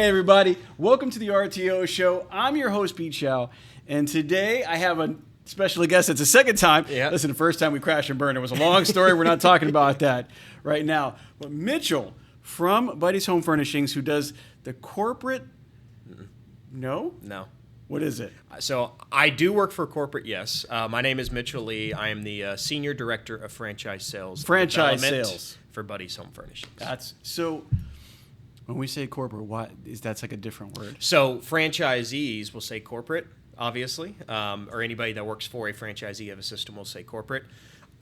everybody. Welcome to the RTO Show. I'm your host, Pete Shau. And today I have a special guest. It's the second time. Yeah. Listen, the first time we crashed and burned. It was a long story. We're not talking about that right now. But Mitchell from Buddy's Home Furnishings, who does the corporate... No? No. What is it? So I do work for corporate, yes. My name is Mitchell Lee. I am the Senior Director of Franchise Sales. Franchise Development sales. For Buddy's Home Furnishings. That's... So when we say corporate, what is that's like a different word? So franchisees will say corporate, obviously, or anybody that works for a franchisee of a system will say corporate.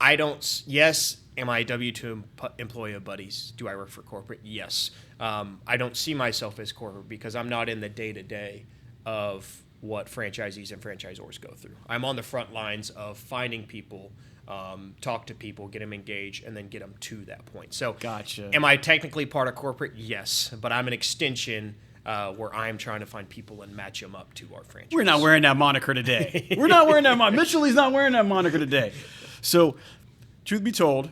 I don't... Yes, am I a W-2 employee of Buddy's? Do I work for corporate? Yes. I don't see myself as corporate because I'm not in the day-to-day of what franchisees and franchisors go through. I'm on the front lines of finding people, talk to people, get them engaged, and then get them to that point. So, Gotcha. Am I technically part of corporate? Yes, but I'm an extension where I'm trying to find people and match them up to our franchise. We're not wearing that moniker today. We're not wearing that moniker. Mitchell Lee's not wearing that moniker today. So, truth be told,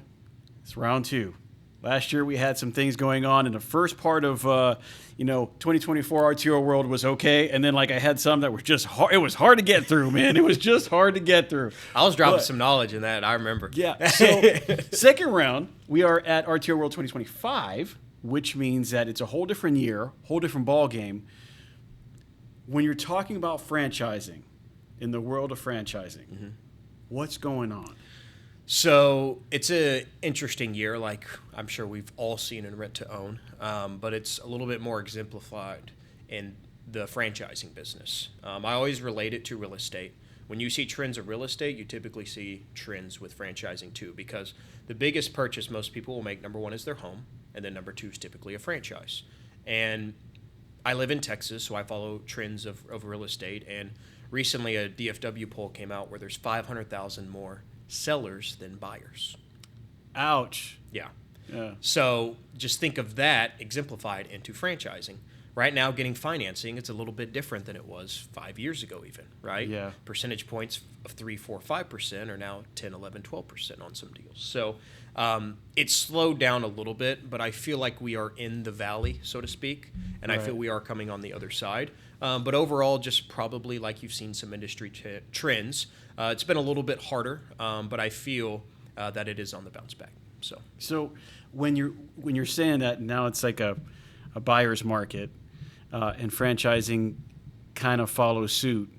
it's round two. Last year we had some things going on, and the first part of 2024 RTO world was okay, and then I had some that were just hard. It was hard to get through, man. It was just hard to get through. I was dropping some knowledge in that. I remember. Yeah. So second round, we are at RTO World 2025, which means that it's a whole different year, whole different ball game. When you're talking about franchising, in the world of franchising, what's going on? So it's an interesting year, like I'm sure we've all seen in rent to own, but it's a little bit more exemplified in the franchising business. I always relate it to real estate. When you see trends of real estate, you typically see trends with franchising too, because the biggest purchase most people will make, number one, is their home, and then number two is typically a franchise. And I live in Texas, so I follow trends of real estate, and recently a DFW poll came out where there's 500,000 more sellers than buyers. Ouch. Yeah. Yeah. So just think of that exemplified into franchising. Right now, getting financing, it's a little bit different than it was 5 years ago even, right? Yeah. Percentage points of 3, 4, 5% are now 10, 11, 12% on some deals. So it's slowed down a little bit, but I feel like we are in the valley, so to speak, and I feel we are coming on the other side. But overall, just probably like you've seen some industry trends, it's been a little bit harder, but I feel that it is on the bounce back. So when you're saying that now it's like a buyer's market, and franchising kind of follows suit,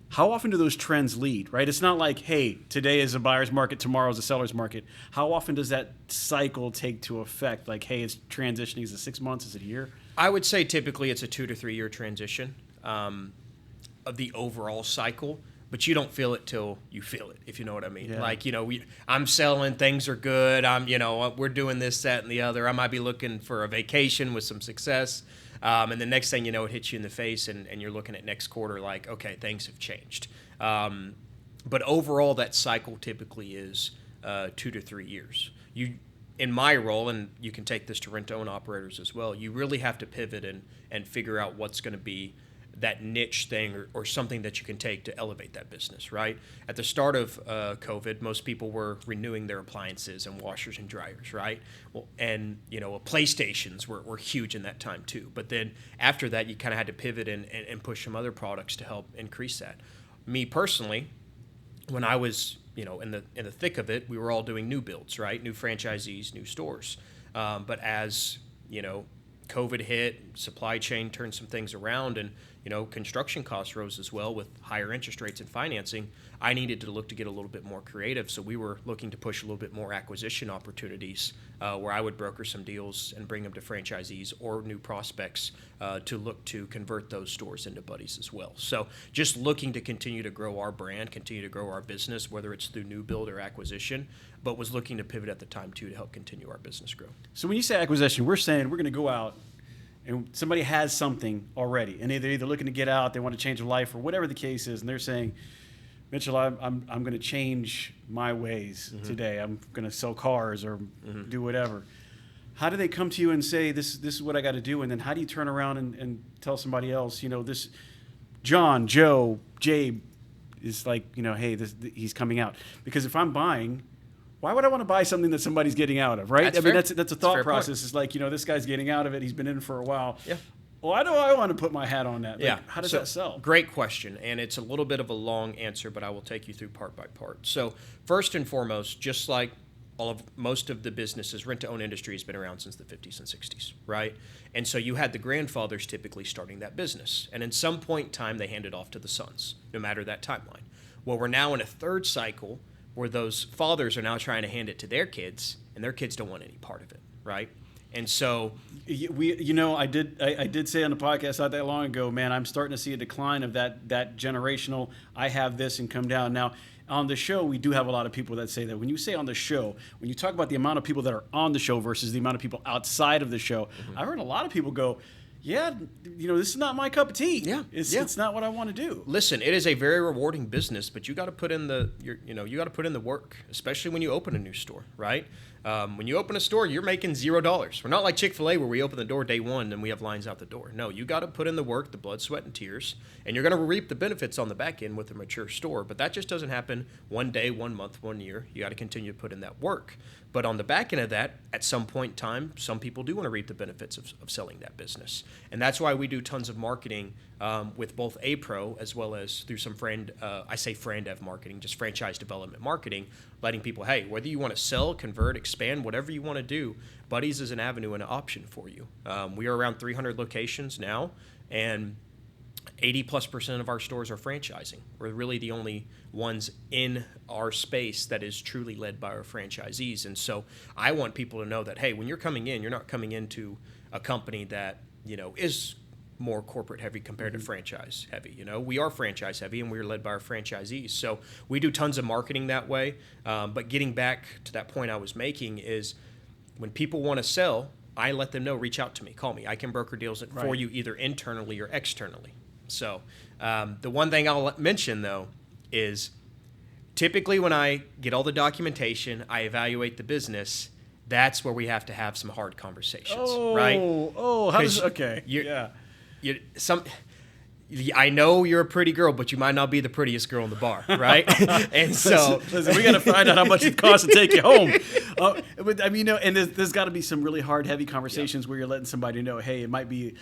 how often do those trends lead, right? It's not like, hey, today is a buyer's market, tomorrow is a seller's market. How often does that cycle take to effect? Like, hey, it's transitioning. Is it 6 months? Is it a year? I would say typically it's a 2 to 3 year transition of the overall cycle, but you don't feel it till you feel it, if you know what I mean. Yeah. I'm selling, things are good. We're doing this, that, and the other. I might be looking for a vacation with some success. And the next thing you know, it hits you in the face, and you're looking at next quarter like, okay, things have changed. But overall, that cycle typically is 2 to 3 years. In my role, and you can take this to rent-to-own operators as well, you really have to pivot and figure out what's going to be that niche thing or something that you can take to elevate that business, right? At the start of COVID, most people were renewing their appliances and washers and dryers, right? Well, and, PlayStations were huge in that time too. But then after that, you kind of had to pivot and push some other products to help increase that. Me personally, when I was, in the thick of it, we were all doing new builds, right? New franchisees, new stores. But as, COVID hit, supply chain turned some things around, and construction costs rose as well with higher interest rates and financing. I needed to look to get a little bit more creative, so we were looking to push a little bit more acquisition opportunities where I would broker some deals and bring them to franchisees or new prospects to look to convert those stores into Buddies as well. So just looking to continue to grow our brand, continue to grow our business, whether it's through new build or acquisition, but was looking to pivot at the time too to help continue our business grow. So when you say acquisition, we're saying we're going to go out and somebody has something already, and they're either looking to get out, they want to change their life, or whatever the case is, and they're saying, Mitchell, I'm going to change my ways today. I'm going to sell cars or do whatever. How do they come to you and say, this is what I got to do? And then how do you turn around and tell somebody else, this John, Joe, Jabe is like, hey, he's coming out. Because if I'm buying, why would I want to buy something that somebody's getting out of, right? That's fair. That's a thought That's process. It's like, this guy's getting out of it. He's been in it for a while. Yeah. Well, I know I want to put my hat on that. Like, Yeah. how does So, that sell? Great question. And it's a little bit of a long answer, but I will take you through part by part. So, first and foremost, just like most of the businesses, rent-to-own industry has been around since the 50s and 60s, right? And so you had the grandfathers typically starting that business. And in some point in time, they handed off to the sons, no matter that timeline. Well, we're now in a third cycle where those fathers are now trying to hand it to their kids, and their kids don't want any part of it, right? And so I did say on the podcast not that long ago, man, I'm starting to see a decline of that generational, I have this and come down. Now, on the show, we do have a lot of people that say that. When you say on the show, when you talk about the amount of people that are on the show versus the amount of people outside of the show, I heard a lot of people go, yeah, this is not my cup of tea. Yeah, it's not what I want to do. Listen, it is a very rewarding business, but you got to put in the work, especially when you open a new store, right? When you open a store, you're making $0. We're not like Chick-fil-A where we open the door day one and we have lines out the door. No, you got to put in the work, the blood, sweat, and tears, and you're going to reap the benefits on the back end with a mature store. But that just doesn't happen one day, 1 month, 1 year. You got to continue to put in that work. But on the back end of that, at some point in time, some people do want to reap the benefits of selling that business. And that's why we do tons of marketing with both A-Pro as well as through some friend dev marketing, just franchise development marketing, letting people, hey, whether you want to sell, convert, expand, whatever you want to do, Buddy's is an avenue and an option for you. We are around 300 locations now, and 80+% of our stores are franchising. We're really the only ones in our space that is truly led by our franchisees. And so I want people to know that, hey, when you're coming in, you're not coming into a company that, is more corporate heavy compared to franchise heavy. We are franchise heavy and we're led by our franchisees. So we do tons of marketing that way. But getting back to that point I was making is when people want to sell, I let them know, reach out to me, call me. I can broker deals for you either internally or externally. So the one thing I'll mention, though, is typically when I get all the documentation, I evaluate the business, that's where we have to have some hard conversations, right? I know you're a pretty girl, but you might not be the prettiest girl in the bar, right? And so listen, we got to find out how much it costs to take you home. And there's got to be some really hard, heavy conversations where you're letting somebody know, hey, it might be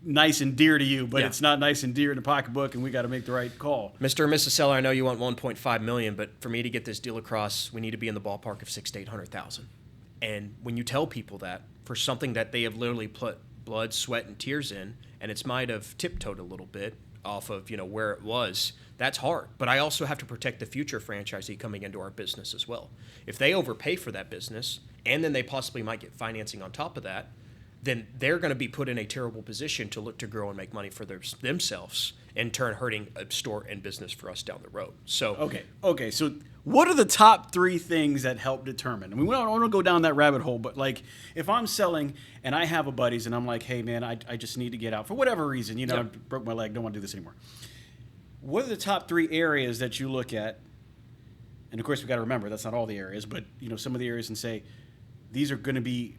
nice and dear to you, but it's not nice and dear in the pocketbook, and we got to make the right call. Mr. and Mrs. Seller, I know you want $1.5 million, but for me to get this deal across, we need to be in the ballpark of $600,000 to $800,000. And when you tell people that for something that they have literally put blood, sweat, and tears in, and it's might have tiptoed a little bit off of where it was, that's hard. But I also have to protect the future franchisee coming into our business as well. If they overpay for that business, and then they possibly might get financing on top of that, then they're going to be put in a terrible position to look to grow and make money for themselves, in turn hurting a store and business for us down the road. So okay. So what are the top 3 things that help determine? I mean, we don't want to go down that rabbit hole, but like if I'm selling and I have a buddies and I'm like, hey man, I just need to get out for whatever reason, I broke my leg, don't want to do this anymore. What are the top 3 areas that you look at? And of course, we got to remember that's not all the areas, but some of the areas, and say these are going to be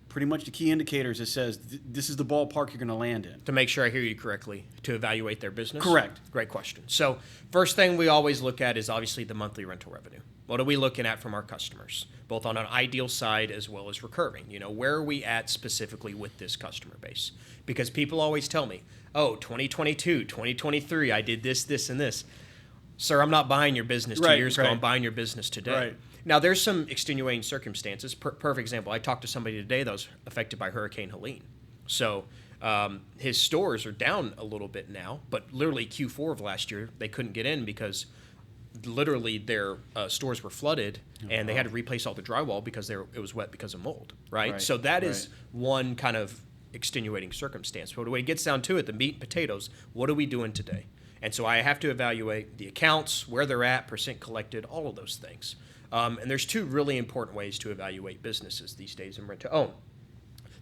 pretty much the key indicators that says this is the ballpark you're going to land in. To make sure I hear you correctly, to evaluate their business? Correct. Great question. So first thing we always look at is obviously the monthly rental revenue. What are we looking at from our customers, both on an ideal side as well as recurring? Where are we at specifically with this customer base? Because people always tell me, 2022, 2023, I did this, and this. Sir, I'm not buying your business 2 years ago. I'm buying your business today. Right. Now, there's some extenuating circumstances. Perfect example, I talked to somebody today that was affected by Hurricane Helene. So his stores are down a little bit now, but literally Q4 of last year, they couldn't get in because literally their stores were flooded and they had to replace all the drywall because it was wet because of mold, right? So that is one kind of extenuating circumstance. But when it gets down to it, the meat and potatoes, what are we doing today? And so I have to evaluate the accounts, where they're at, percent collected, all of those things. And there's 2 really important ways to evaluate businesses these days in rent-to-own.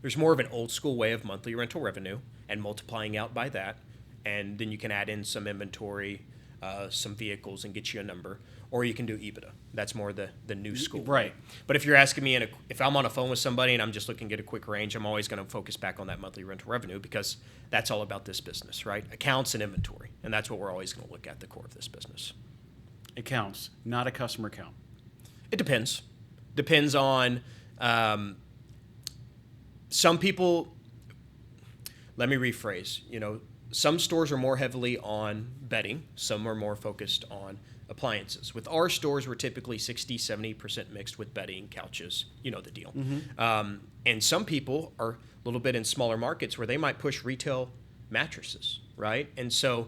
There's more of an old school way of monthly rental revenue and multiplying out by that, and then you can add in some inventory, some vehicles, and get you a number. Or you can do EBITDA. That's more the new school. Right. But if you're asking me, if I'm on a phone with somebody and I'm just looking to get a quick range, I'm always going to focus back on that monthly rental revenue because that's all about this business, right? Accounts and inventory. And that's what we're always going to look at the core of this business. Accounts, not a customer count. It depends. Depends on some people. let me rephrase. Some stores are more heavily on bedding. Some are more focused on appliances. With our stores, we're typically 60-70% mixed with bedding, couches, the deal. And some people are a little bit in smaller markets where they might push retail mattresses, right? And so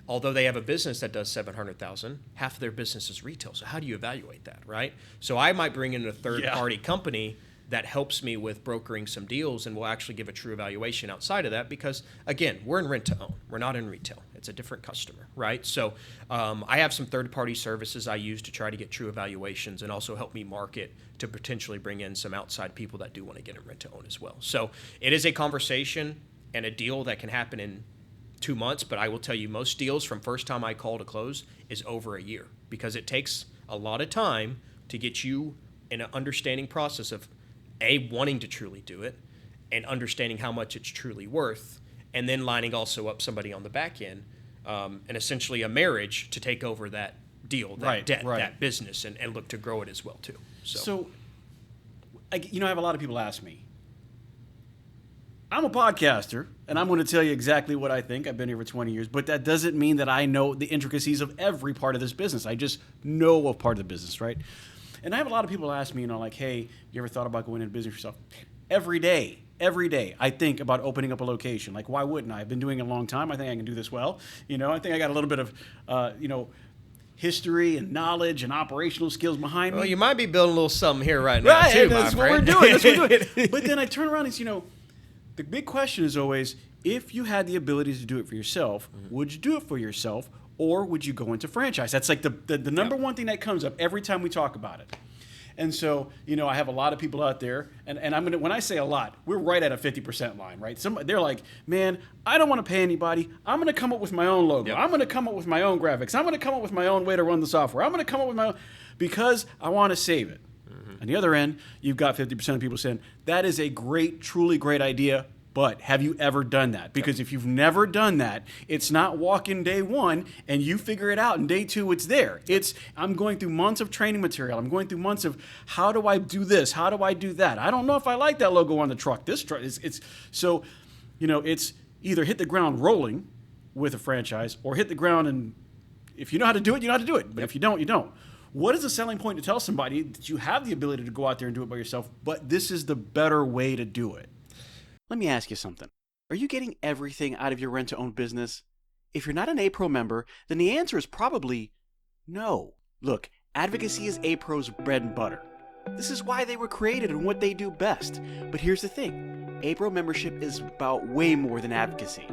although they have a business that does $700,000, half of their business is retail. So how do you evaluate that, right? So I might bring in a third-party company that helps me with brokering some deals, and will actually give a true evaluation outside of that because, again, we're in rent-to-own. We're not in retail. It's a different customer, right? So I have some third-party services I use to try to get true evaluations and also help me market to potentially bring in some outside people that do want to get in rent-to-own as well. So it is a conversation and a deal that can happen in 2 months, but I will tell you most deals from first time I call to close is over a year because it takes a lot of time to get you in an understanding process of wanting to truly do it and understanding how much it's truly worth, and then lining also up somebody on the back end and essentially a marriage to take over that deal, that debt, that business, and look to grow it as well too. So I have a lot of people ask me, I'm a podcaster, and I'm going to tell you exactly what I think. I've been here for 20 years, but that doesn't mean that I know the intricacies of every part of this business. I just know a part of the business, right? And I have a lot of people ask me, like, hey, you ever thought about going into business yourself? Every day, I think about opening up a location. Like, why wouldn't I? I've been doing it a long time. I think I can do this well. I think I got a little bit of, history and knowledge and operational skills behind me. Well, you might be building a little something here right now, too, that's my what friend. we're doing. That's what we're doing. But then I turn around and, the big question is always, if you had the ability to do it for yourself, would you do it for yourself, or would you go into franchise? That's like the number one thing that comes up every time we talk about it. And so, I have a lot of people out there, and when I say a lot, we're right at a 50% line, right? They're like, man, I don't want to pay anybody. I'm going to come up with my own logo. Yep. I'm going to come up with my own graphics. I'm going to come up with my own way to run the software. I'm going to come up with my own, because I want to save it. On the other end, you've got 50% of people saying, that is a great, truly great idea, but have you ever done that? Because if you've never done that, it's not walk in day one and you figure it out, and day two it's there. It's, I'm going through months of training material. I'm going through months of, how do I do this? How do I do that? I don't know if I like that logo on the truck. This truck, it's either hit the ground rolling with a franchise, or hit the ground, and if you know how to do it, you know how to do it. But if you don't, you don't. What is the selling point to tell somebody that you have the ability to go out there and do it by yourself, but this is the better way to do it? Let me ask you something. Are you getting everything out of your rent-to-own business? If you're not an A-Pro member, then the answer is probably no. Look, advocacy is A-Pro's bread and butter. This is why they were created and what they do best. But here's the thing. A-Pro membership is about way more than advocacy.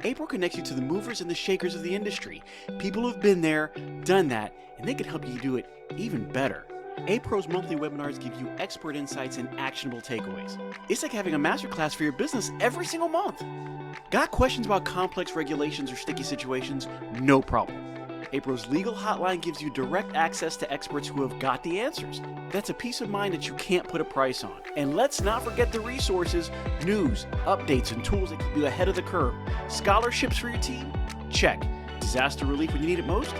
A-Pro connects you to the movers and the shakers of the industry, people who've been there, done that, and they can help you do it even better. A-Pro's monthly webinars give you expert insights and actionable takeaways. It's like having a masterclass for your business every single month. Got questions about complex regulations or sticky situations? No problem. A-Pro's legal hotline gives you direct access to experts who have got the answers. That's a peace of mind that you can't put a price on. And let's not forget the resources, news, updates, and tools that keep you ahead of the curve. Scholarships for your team? Check. Disaster relief when you need it most?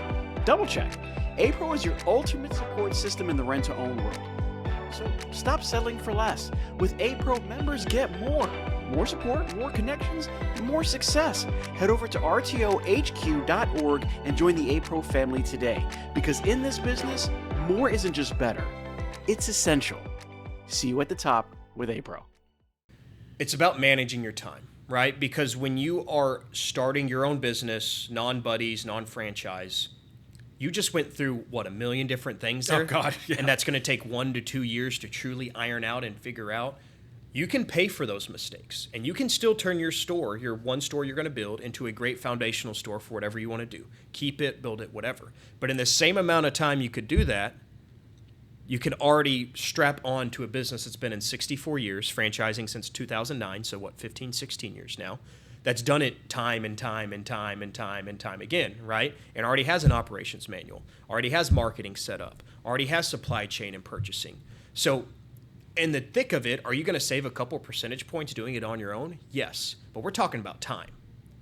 Double check. A-Pro is your ultimate support system in the rent-to-own world. So stop settling for less. With A-Pro, members get more. More support, more connections, and more success. Head over to rtohq.org and join the A-Pro family today. Because in this business, more isn't just better. It's essential. See you at the top with A-Pro. It's about managing your time, right? Because when you are starting your own business, non-buddies, non-franchise, you just went through, a million different things there? Oh, God, yeah. And that's going to take 1 to 2 years to truly iron out and figure out. You can pay for those mistakes, and you can still turn your store, your one store you're going to build, into a great foundational store for whatever you want to do. Keep it, build it, whatever. But in the same amount of time you could do that, you can already strap on to a business that's been in 64 years, franchising since 2009, so 15, 16 years now, that's done it time and time and time and time and time again, right? And already has an operations manual, already has marketing set up, already has supply chain and purchasing. So in the thick of it, are you going to save a couple percentage points doing it on your own? Yes, but we're talking about time.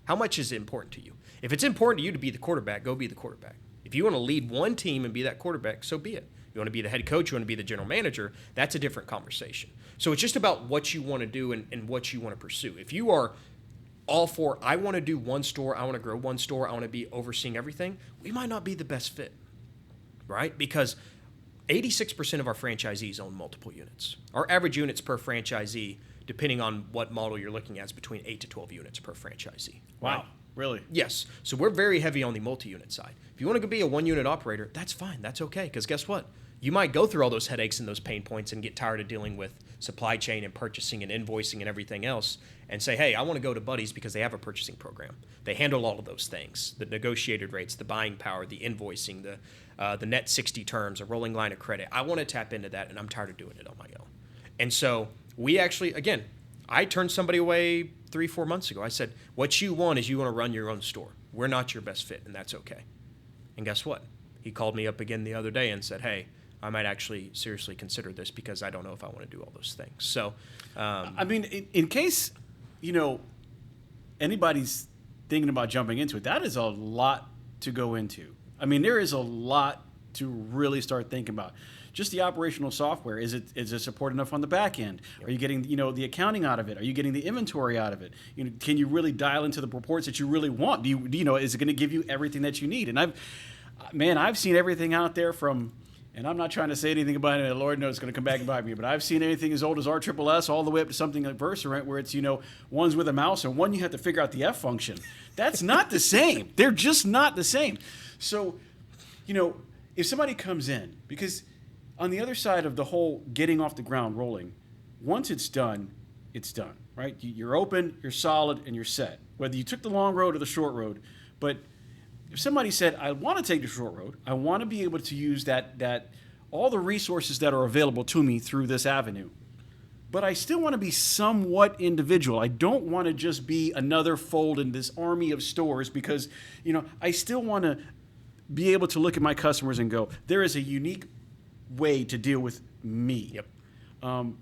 How much is important to you? If it's important to you to be the quarterback, go be the quarterback. If you want to lead one team and be that quarterback, so be it. You want to be the head coach, you want to be the general manager, that's a different conversation. So it's just about what you want to do and what you want to pursue. If you are all for, I want to do one store, I want to grow one store, I want to be overseeing everything, we might not be the best fit, right? Because 86% of our franchisees own multiple units. Our average units per franchisee, depending on what model you're looking at, is between 8 to 12 units per franchisee. Wow. Right? Really? Yes. So we're very heavy on the multi-unit side. If you want to be a one-unit operator, that's fine. That's okay. Because guess what? You might go through all those headaches and those pain points and get tired of dealing with supply chain and purchasing and invoicing and everything else and say, hey, I want to go to Buddy's because they have a purchasing program. They handle all of those things, the negotiated rates, the buying power, the invoicing, the net 60 terms, a rolling line of credit. I want to tap into that, and I'm tired of doing it on my own. And so we actually, again, I turned somebody away 3-4 months ago. I said, what you want is you want to run your own store. We're not your best fit, and that's okay. And guess what? He called me up again the other day and said, hey, I might actually seriously consider this because I don't know if I want to do all those things. So, I mean, in case, anybody's thinking about jumping into it, that is a lot to go into. I mean, there is a lot to really start thinking about. Just the operational software, is it support enough on the back end? Are you getting the accounting out of it? Are you getting the inventory out of it? Can you really dial into the reports that you really want? Is it going to give you everything that you need? And I've seen everything out there from, and I'm not trying to say anything about it, Lord knows it's going to come back and bite me, but I've seen anything as old as RSSS all the way up to something like Versarent where it's, one's with a mouse and one you have to figure out the F function. That's not the same. They're just not the same. So, if somebody comes in, because on the other side of the whole getting off the ground rolling, once it's done, right? You're open, you're solid, and you're set. Whether you took the long road or the short road, but if somebody said, I want to take the short road, I want to be able to use that all the resources that are available to me through this avenue, but I still want to be somewhat individual. I don't want to just be another fold in this army of stores because, I still want to be able to look at my customers and go, there is a unique way to deal with me. Yep. How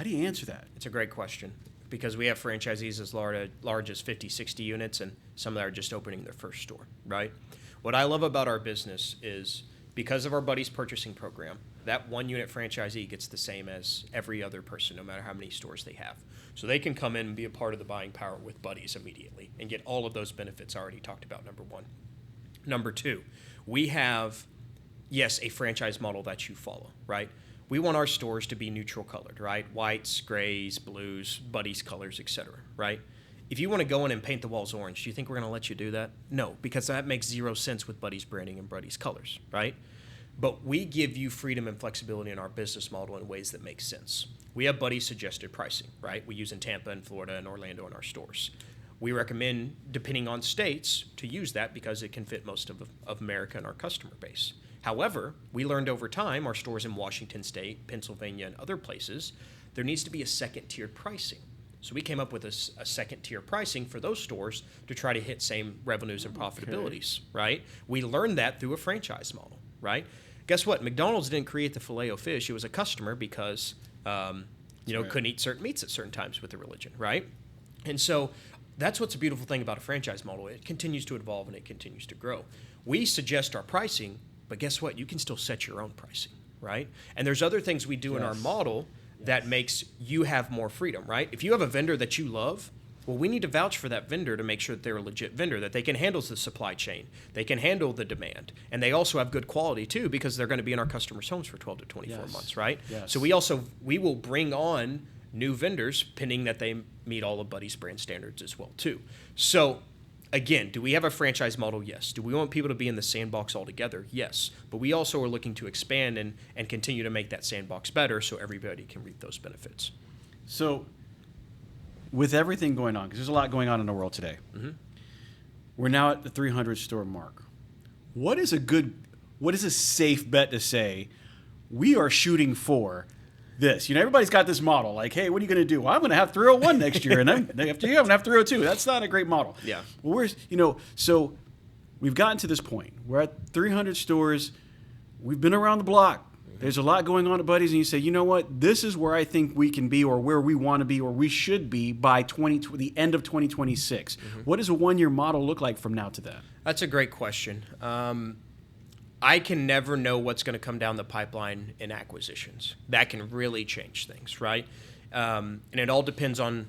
do you answer that? It's a great question because we have franchisees as large as 50, 60 units, and some that are just opening their first store, right? What I love about our business is because of our Buddy's purchasing program, that one unit franchisee gets the same as every other person, no matter how many stores they have. So they can come in and be a part of the buying power with Buddy's immediately and get all of those benefits already talked about, number one. Number two, we have, yes, a franchise model that you follow, right? We want our stores to be neutral colored, right? Whites, grays, blues, Buddy's colors, etc., right? If you want to go in and paint the walls orange, do you think we're going to let you do that? No, because that makes zero sense with Buddy's branding and Buddy's colors, right? But we give you freedom and flexibility in our business model in ways that make sense. We have Buddy's suggested pricing, right? We use in Tampa and Florida and Orlando in our stores. We recommend, depending on states, to use that because it can fit most of America and our customer base. However, we learned over time, our stores in Washington State, Pennsylvania, and other places, there needs to be a second-tiered pricing. So we came up with a second-tier pricing for those stores to try to hit same revenues and profitabilities, right? We learned that through a franchise model, right? Guess what? McDonald's didn't create the Filet-O-Fish. It was a customer because, couldn't eat certain meats at certain times with the religion, right? And so that's what's a beautiful thing about a franchise model. It continues to evolve and it continues to grow. We suggest our pricing, but guess what? You can still set your own pricing, right? And there's other things we do in our model that makes you have more freedom, right? If you have a vendor that you love, well, we need to vouch for that vendor to make sure that they're a legit vendor, that they can handle the supply chain, they can handle the demand, and they also have good quality too because they're going to be in our customers' homes for 12 to 24 months, right? Yes. So we will bring on new vendors pending that they meet all of Buddy's brand standards as well too. So again, do we have a franchise model? Yes. Do we want people to be in the sandbox altogether? Yes. But we also are looking to expand and continue to make that sandbox better so everybody can reap those benefits. So with everything going on, because there's a lot going on in the world today, we're now at the 300 store mark. What is a safe bet to say we are shooting for this? Everybody's got this model like, hey, what are you going to do? Well, I'm going to have 301 next year, and then after you, I'm going to have 302. That's not a great model. Yeah. Well, so we've gotten to this point. We're at 300 stores. We've been around the block. There's a lot going on at Buddy's, and you say, you know what? This is where I think we can be, or where we want to be, or we should be by the end of 2026. What does a one-year model look like from now to that? That's a great question. I can never know what's going to come down the pipeline in acquisitions. That can really change things, right? And it all depends on,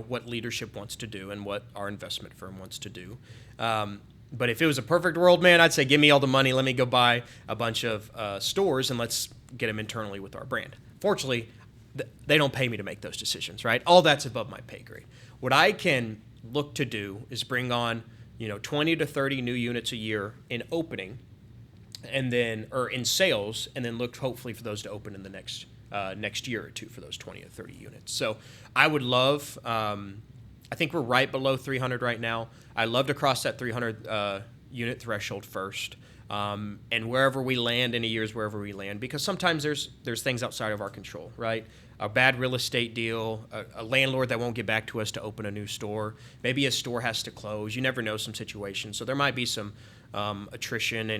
what leadership wants to do and what our investment firm wants to do. But if it was a perfect world, man, I'd say, give me all the money. Let me go buy a bunch of stores and let's get them internally with our brand. Fortunately, they don't pay me to make those decisions, right? All that's above my pay grade. What I can look to do is bring on, 20 to 30 new units a year in opening or in sales, and then look hopefully for those to open in the next year or two for those 20 to 30 units. So I would love, I think we're right below 300 right now. I love to cross that 300 unit threshold first. And wherever we land in a year is wherever we land, because sometimes there's things outside of our control, right? A bad real estate deal, a landlord that won't get back to us to open a new store. Maybe a store has to close. You never know some situations. So there might be some attrition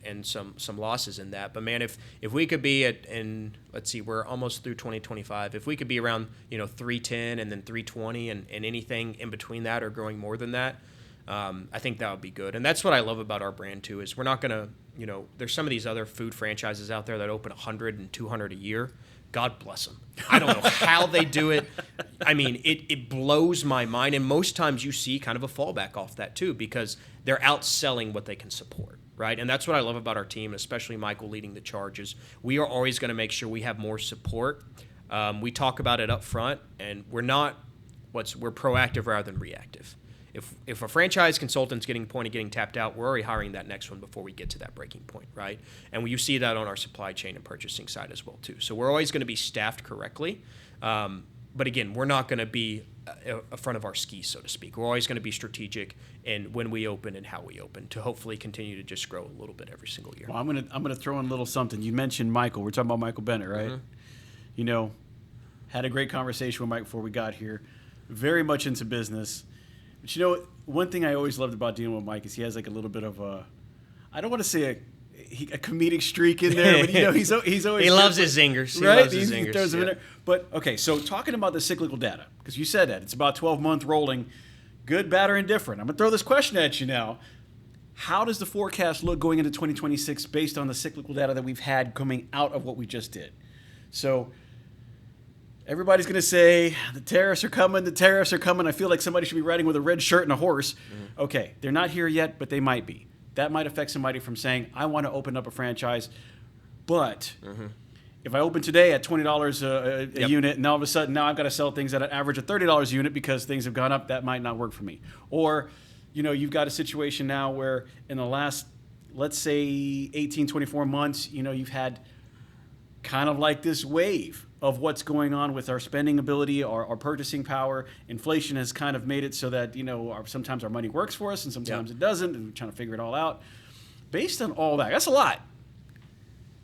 and some losses in that. But man, if we could be let's see, we're almost through 2025. If we could be around 310 and then 320 and anything in between that or growing more than that, I think that would be good. And that's what I love about our brand too, is we're not going to, there's some of these other food franchises out there that open 100 and 200 a year. God bless them. I don't know how they do it. I mean, it blows my mind. And most times you see kind of a fallback off that too, because they're outselling what they can support, right? And that's what I love about our team, especially Michael leading the charges. We are always going to make sure we have more support. We talk about it up front, and we're proactive rather than reactive. If a franchise consultant's getting tapped out, we're already hiring that next one before we get to that breaking point, right? And you see that on our supply chain and purchasing side as well, too. So we're always going to be staffed correctly. But again, we're not going to be a front of our skis, so to speak. We're always going to be strategic in when we open and how we open to hopefully continue to just grow a little bit every single year. Well, I'm gonna throw in a little something. You mentioned Michael. We're talking about Michael Bennett, right? Mm-hmm. Had a great conversation with Mike before we got here. Very much into business. But one thing I always loved about dealing with Mike is he has like a little bit of I don't want to say a comedic streak in there, but he's always he loves his zingers, right? He throws them in there. But okay, so talking about the cyclical data, because you said that it's about 12-month rolling, good, bad, or indifferent. I'm gonna throw this question at you now. How does the forecast look going into 2026 based on the cyclical data that we've had coming out of what we just did? So everybody's going to say, the tariffs are coming. I feel like somebody should be riding with a red shirt and a horse. Mm-hmm. Okay, they're not here yet, but they might be. That might affect somebody from saying, I want to open up a franchise, but if I open today at $20 a unit, and all of a sudden now I've got to sell things at an average of $30 a unit because things have gone up, that might not work for me. Or, you've got a situation now where in the last, let's say, 18, 24 months, you've had kind of like this wave of what's going on with our spending ability, our purchasing power. Inflation has kind of made it so that, sometimes our money works for us and sometimes it doesn't, and we're trying to figure it all out. Based on all that, that's a lot.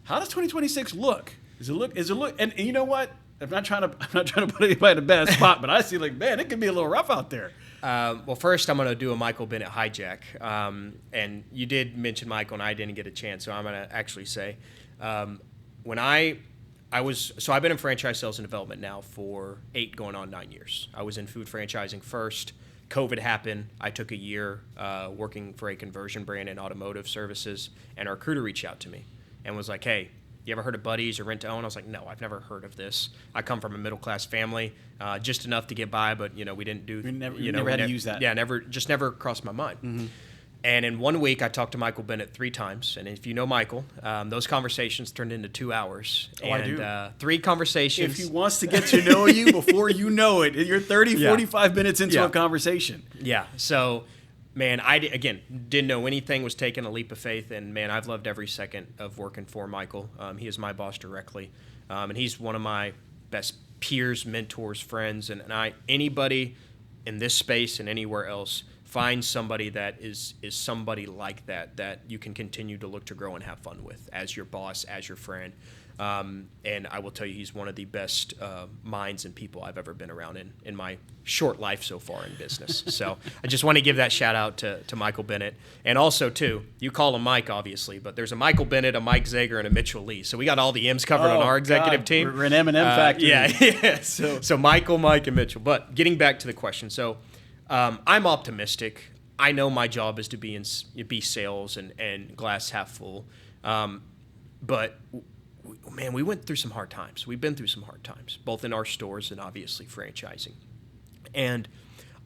How does 2026 look? Is it look? And you know what? I'm not trying to put anybody in a bad spot, but I see man, it can be a little rough out there. Well, first I'm going to do a Michael Bennett hijack. And you did mention Michael, and I didn't get a chance, so I'm going to actually say, when I've been in franchise sales and development now for 8 going on 9 years. I was in food franchising first. COVID happened. I took a year working for a conversion brand in automotive services, and our recruiter reached out to me and was like, hey, you ever heard of Buddies or Rent to Own? I was like, no, I've never heard of this. I come from a middle-class family, just enough to get by, but, we didn't do... We never had to use that. Yeah, never crossed my mind. Mm-hmm. And in 1 week, I talked to Michael Bennett 3 times. And if you know Michael, those conversations turned into 2 hours. Oh, and, I do. 3 conversations. If he wants to get to know you before you know it, you're 45 minutes into a conversation. Yeah. So, man, I didn't know anything, was taking a leap of faith. And, man, I've loved every second of working for Michael. He is my boss directly. And he's one of my best peers, mentors, friends. And anybody in this space and anywhere else, find somebody that is somebody like that you can continue to look to grow and have fun with as your boss, as your friend. And I will tell you, he's one of the best minds and people I've ever been around in my short life so far in business. So I just want to give that shout out to Michael Bennett. And also, too, you call him Mike, obviously, but there's a Michael Bennett, a Mike Zager, and a Mitchell Lee. So we got all the M's covered on our executive team. We're an M&M factory. Yeah. So Michael, Mike, and Mitchell. But getting back to the question, so I'm optimistic. I know my job is to be sales and glass half full. But man, we went through some hard times. We've been through some hard times, both in our stores and obviously franchising. And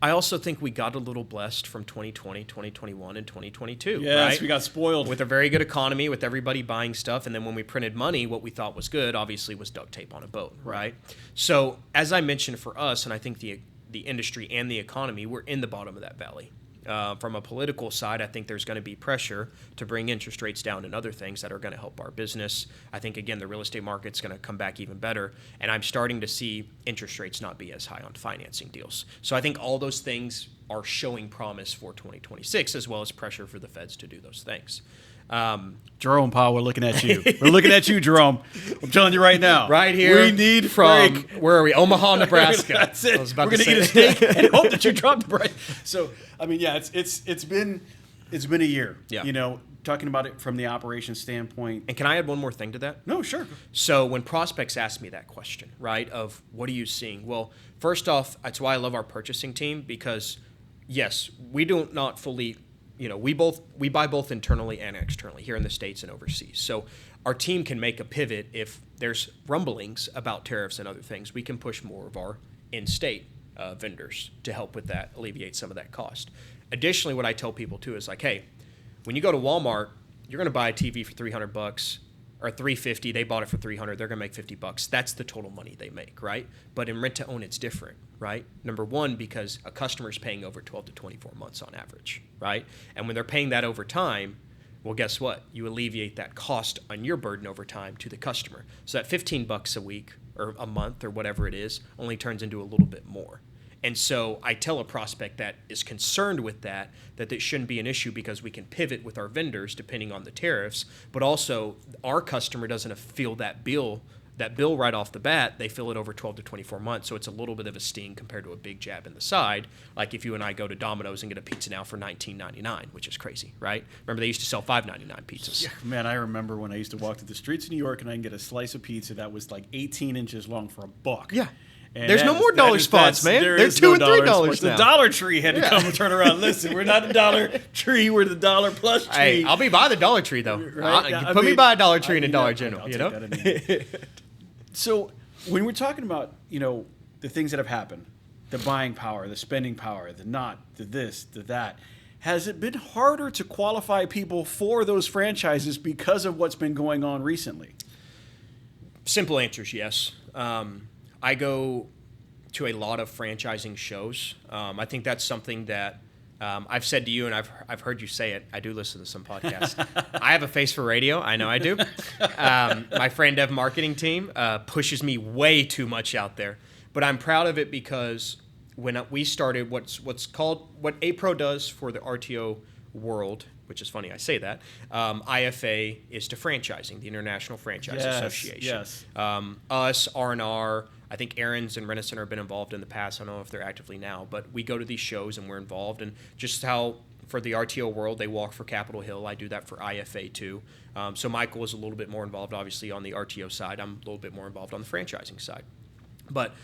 I also think we got a little blessed from 2020, 2021, and 2022. Yes, right? we got spoiled. With a very good economy, with everybody buying stuff. And then when we printed money, what we thought was good, obviously, was duct tape on a boat, right? So as I mentioned for us, and I think the industry and the economy, we're in the bottom of that valley. From a political side, I think there's going to be pressure to bring interest rates down and other things that are going to help our business. I think, again, the real estate market's going to come back even better. And I'm starting to see interest rates not be as high on financing deals. So I think all those things are showing promise for 2026, as well as pressure for the feds to do those things. Jerome Powell, we're looking at you. We're looking at you, Jerome. I'm telling you right now. Right here. We need from, break. Where are we? Omaha, Nebraska. That's it. We're going to eat a steak and hope that you drop the price. So, I mean, yeah, it's been a year. Yeah. You know, talking about it from the operations standpoint. And can I add one more thing to that? No, sure. So when prospects ask me that question, right, of what are you seeing? Well, first off, that's why I love our purchasing team, because, yes, we do not fully, we buy both internally and externally here in the States and overseas. So our team can make a pivot if there's rumblings about tariffs and other things. We can push more of our in-state vendors to help with that, alleviate some of that cost. Additionally, what I tell people too is like, hey, when you go to Walmart, you're going to buy a TV for $300 or $350. They bought it for $300. They're going to make $50. That's the total money they make, right? But in rent to own, it's different, right? Number one, because a customer is paying over 12 to 24 months on average, right? And when they're paying that over time, well, guess what? You alleviate that cost on your burden over time to the customer. So that $15 a week or a month or whatever it is only turns into a little bit more. And so I tell a prospect that is concerned with that it shouldn't be an issue because we can pivot with our vendors depending on the tariffs, but also our customer doesn't feel that bill right off the bat. They feel it over 12 to 24 months. So it's a little bit of a sting compared to a big jab in the side. Like if you and I go to Domino's and get a pizza now for $19.99, which is crazy, right? Remember they used to sell $5.99 pizzas. Yeah, man, I remember when I used to walk through the streets of New York and I can get a slice of pizza that was like 18 inches long for $1. Yeah. And there's no more dollar spots, man. They're $2 and $3 now. The Dollar Tree had to come and turn around. Listen, we're not the Dollar Tree. We're the Dollar Plus Tree. Hey, I'll be by the Dollar Tree, though. Right? Yeah, Put me by a Dollar Tree and a Dollar General, I'll So when we're talking about, the things that have happened, the buying power, the spending power, the this, the that, has it been harder to qualify people for those franchises because of what's been going on recently? Simple answer is yes. I go to a lot of franchising shows. I think that's something that I've said to you, and I've heard you say it. I do listen to some podcasts. I have a face for radio. I know I do. My friend Dev marketing team pushes me way too much out there, but I'm proud of it because when we started what APRO does for the RTO world, which is funny I say that, IFA is to franchising, the International Franchise Association. Yes. Us, R&R, I think Aaron's and Rent-A-Center have been involved in the past. I don't know if they're actively now, but we go to these shows and we're involved. And just how for the RTO world, they walk for Capitol Hill. I do that for IFA too. So Michael is a little bit more involved, obviously, on the RTO side. I'm a little bit more involved on the franchising side.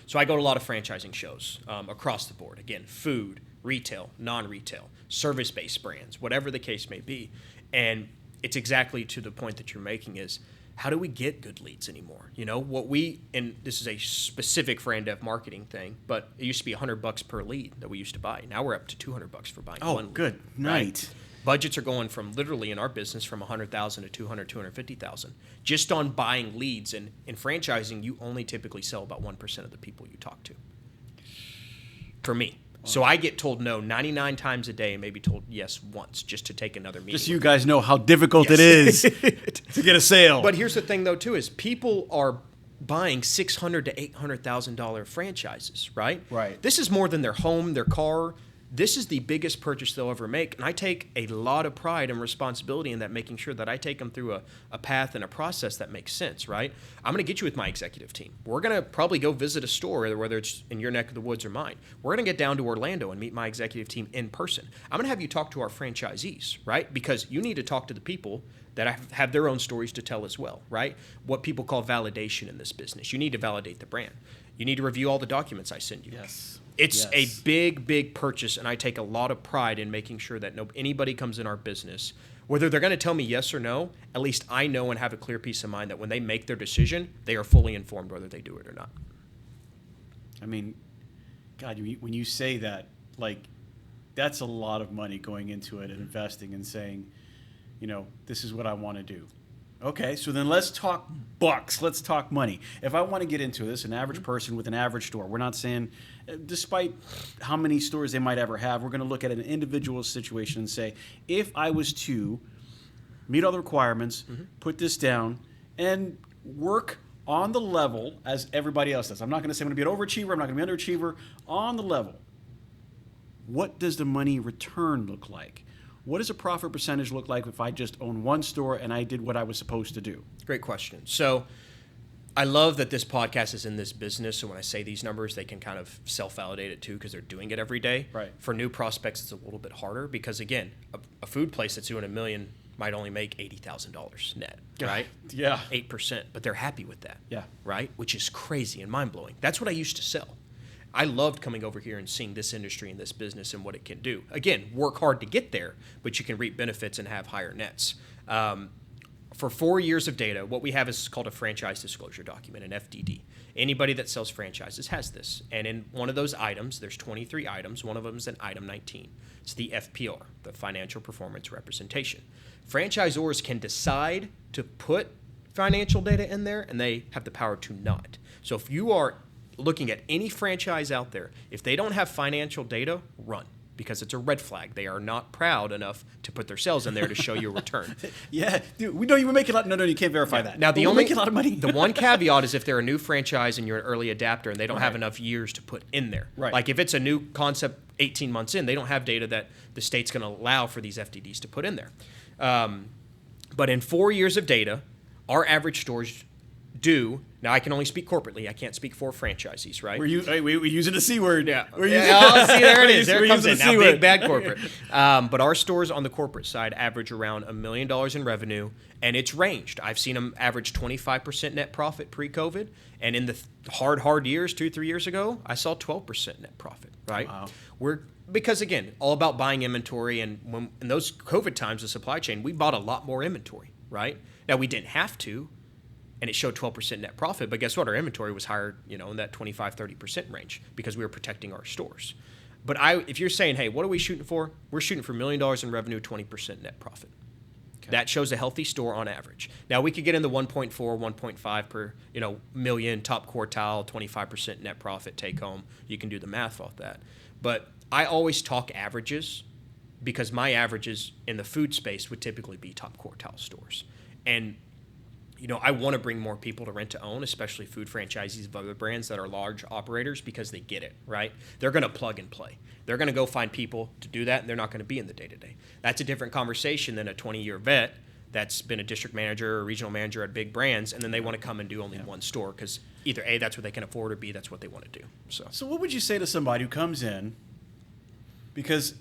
So I go to a lot of franchising shows across the board. Again, food, retail, non-retail, service-based brands, whatever the case may be. And it's exactly to the point that you're making is, how do we get good leads anymore? And this is a specific Frandev marketing thing, but it used to be $100 per lead that we used to buy. Now we're up to $200 for buying one lead. Oh, good night. Right? Budgets are going from literally in our business from $100,000 to $200,000, $250,000 just on buying leads. And in franchising, you only typically sell about 1% of the people you talk to. For me. So I get told no 99 times a day and maybe told yes once just to take another meeting. Just so you guys know how difficult it is to get a sale. But here's the thing, though, too, is people are buying $600,000 to $800,000 franchises, right? Right. This is more than their home, their car. This is the biggest purchase they'll ever make. And I take a lot of pride and responsibility in that, making sure that I take them through a path and a process that makes sense, right? I'm going to get you with my executive team. We're going to probably go visit a store, whether it's in your neck of the woods or mine. We're going to get down to Orlando and meet my executive team in person. I'm going to have you talk to our franchisees, right? Because you need to talk to the people that have their own stories to tell as well, right? What people call validation in this business. You need to validate the brand. You need to review all the documents I send you. Yes. It's a big, big purchase, and I take a lot of pride in making sure that anybody comes in our business Whether they're going to tell me yes or no, at least I know and have a clear peace of mind that when they make their decision, they are fully informed whether they do it or not. I mean, God, when you say that, like, that's a lot of money going into it and investing and saying, this is what I want to do. Okay, so then let's talk bucks. Let's talk money. If I want to get into this, an average person with an average store, we're not saying, despite how many stores they might ever have, we're going to look at an individual situation and say, if I was to meet all the requirements, put this down, and work on the level as everybody else does. I'm not going to say I'm going to be an overachiever. I'm not going to be an underachiever. On the level, what does the money return look like? What does a profit percentage look like if I just own one store and I did what I was supposed to do? Great question. So I love that this podcast is in this business. So when I say these numbers, they can kind of self-validate it too because they're doing it every day. Right. For new prospects, it's a little bit harder because, again, a food place that's doing $1 million might only make $80,000 net, right? Yeah. 8%, but they're happy with that. Yeah. Right? Which is crazy and mind-blowing. That's what I used to sell. I loved coming over here and seeing this industry and this business and what it can do. Again, work hard to get there, but you can reap benefits and have higher nets. For 4 years of data, what we have is called a franchise disclosure document, an FDD. Anybody that sells franchises has this. And in one of those items, there's 23 items. One of them is an item 19. It's the FPR, the Financial Performance Representation. Franchisors can decide to put financial data in there, and they have the power to not. So if you are looking at any franchise out there, if they don't have financial data, run, because it's a red flag. They are not proud enough to put their sales in there to show you a return. Yeah, dude, we know you were making a lot. No, you can't verify that. Now, we're making a lot of money. The one caveat is if they're a new franchise and you're an early adapter and they don't have enough years to put in there. Right. Like if it's a new concept 18 months in, they don't have data that the state's going to allow for these FDDs to put in there. But in 4 years of data, our average stores do. Now, I can only speak corporately. I can't speak for franchisees, right? We're using the C word. Yeah. See, there it is. There it comes in. Now, big word. Bad corporate. But our stores on the corporate side average around $1 million in revenue, and it's ranged. I've seen them average 25% net profit pre-COVID, and in the hard years, 2-3 years ago, I saw 12% net profit, right? Wow. Because, again, all about buying inventory, and when in those COVID times, the supply chain, we bought a lot more inventory, right? Now, we didn't have to, and it showed 12% net profit. But guess what? Our inventory was higher, in that 25-30% range because we were protecting our stores. But if you're saying, hey, what are we shooting for? We're shooting for $1 million in revenue, 20% net profit. Okay. That shows a healthy store on average. Now, we could get into 1.4, 1.5 per, million, top quartile, 25% net profit take home. You can do the math off that. But I always talk averages because my averages in the food space would typically be top quartile stores. And I want to bring more people to rent to own, especially food franchisees of other brands that are large operators because they get it, right? They're going to plug and play. They're going to go find people to do that, and they're not going to be in the day-to-day. That's a different conversation than a 20-year vet that's been a district manager or regional manager at big brands, and then they want to come and do only one store because either A, that's what they can afford, or B, that's what they want to do. So what would you say to somebody who comes in, because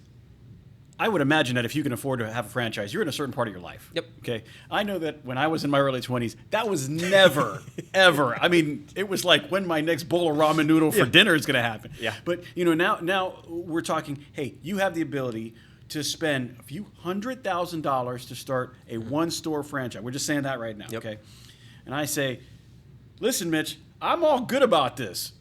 I would imagine that if you can afford to have a franchise, you're in a certain part of your life. Yep. Okay. I know that when I was in my early 20s, that was never, ever. I mean, it was like when my next bowl of ramen noodle for dinner is going to happen. Yeah. But, now we're talking, hey, you have the ability to spend a few $100,000 to start a one-store franchise. We're just saying that right now. Yep. Okay. And I say, listen, Mitch, I'm all good about this,